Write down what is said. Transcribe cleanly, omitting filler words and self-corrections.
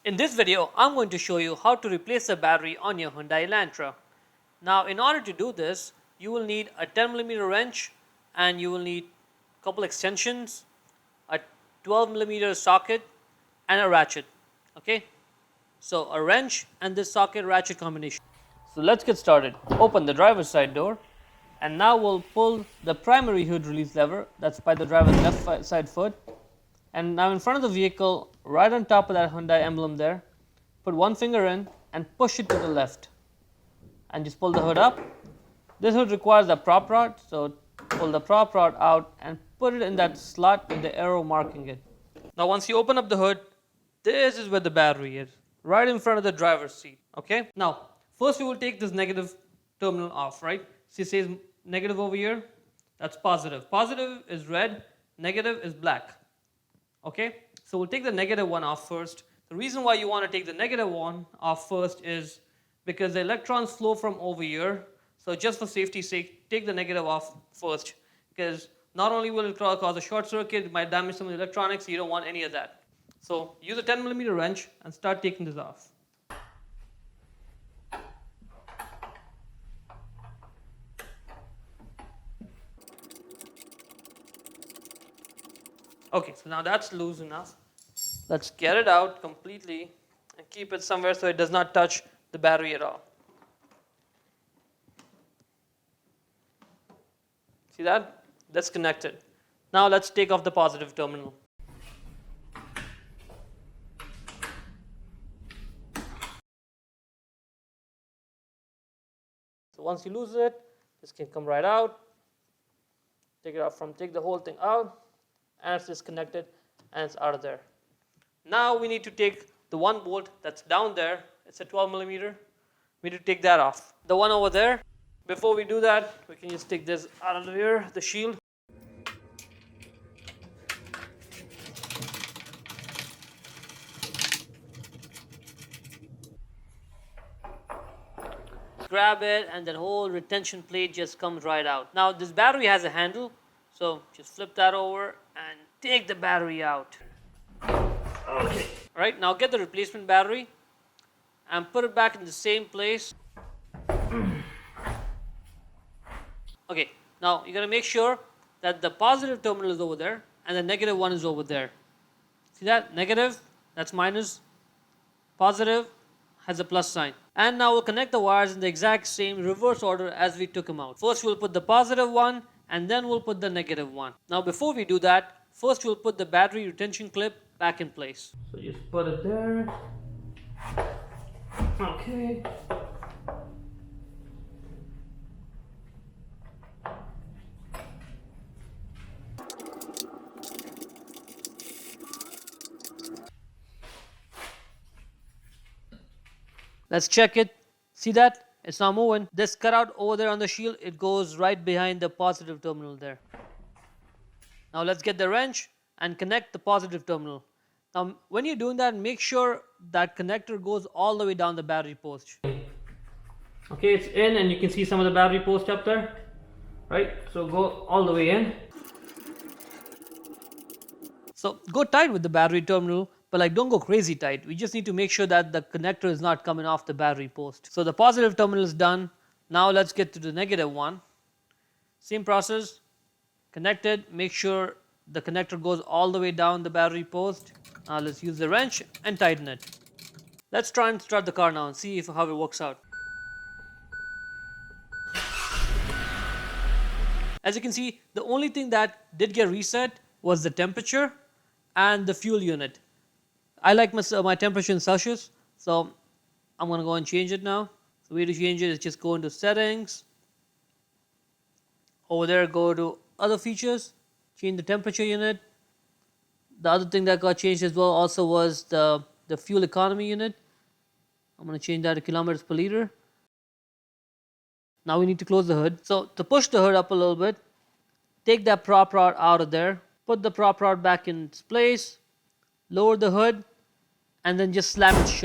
In this video, I'm going to show you how to replace a battery on your Hyundai Elantra. Now, in order to do this, you will need a 10mm wrench and you will need a couple extensions, a 12mm socket and a ratchet. Okay? So, a wrench and this socket ratchet combination. So, let's get started. Open the driver's side door and now we'll pull the primary hood release lever that's by the driver's left side foot. And now in front of the vehicle, right on top of that Hyundai emblem there, put one finger in and push it to the left. And just pull the hood up. This hood requires a prop rod, so pull the prop rod out and put it in that slot with the arrow marking it. Now once you open up the hood, this is where the battery is, right in front of the driver's seat. Okay? Now, first we will take this negative terminal off, right? See, it says negative over here. That's positive. Positive is red, negative is black. Okay, so we'll take the negative one off first. The reason why you want to take the negative one off first is because the electrons flow from over here. So just for safety's sake, take the negative off first, because not only will it cause a short circuit, it might damage some of the electronics, so you don't want any of that. So use a 10mm wrench and start taking this off. Okay, so now that's loose enough. Let's get it out completely and keep it somewhere so it does not touch the battery at all. See that? That's connected. Now let's take off the positive terminal. So once you lose it, this can come right out. Take the whole thing out. And it's disconnected and it's out of there. Now we need to take the one bolt that's down there. It's a 12mm. We need to take that off. The one over there. Before we do that, we can just take this out of here, the shield. Grab it and that whole retention plate just comes right out. Now this battery has a handle, so just flip that over and take the battery out. Okay. Right, now get the replacement battery and put it back in the same place. Okay, now you're going to make sure that the positive terminal is over there and the negative one is over there. See that? Negative, that's minus. Positive has a plus sign. And now we'll connect the wires in the exact same reverse order as we took them out. First we'll put the positive one and then we'll put the negative one. Now before we do that, first we'll put the battery retention clip back in place. So just put it there. Okay. Let's check it. See that? It's not moving. This cutout over there on the shield, it goes right behind the positive terminal there. Now let's get the wrench and connect the positive terminal. Now when you're doing that, make sure that connector goes all the way down the battery post. Okay, it's in and you can see some of the battery post up there. Right? So go all the way in. So go tight with the battery terminal, but like don't go crazy tight. We just need to make sure that the connector is not coming off the battery post. So the positive terminal is done. Now let's get to the negative one. Same process. Connected. Make sure the connector goes all the way down the battery post. Now let's use the wrench and tighten it. Let's try and start the car now and see how it works out. As you can see, the only thing that did get reset was the temperature and the fuel unit. I like my temperature in Celsius, so I'm going to go and change it now. The way to change it is just go into settings. Over there, go to other features, change the temperature unit. The other thing that got changed as well also was the fuel economy unit. I'm going to change that to kilometers per liter. Now we need to close the hood. So to push the hood up a little bit, take that prop rod out of there, put the prop rod back in its place, lower the hood, and then just slam it shut.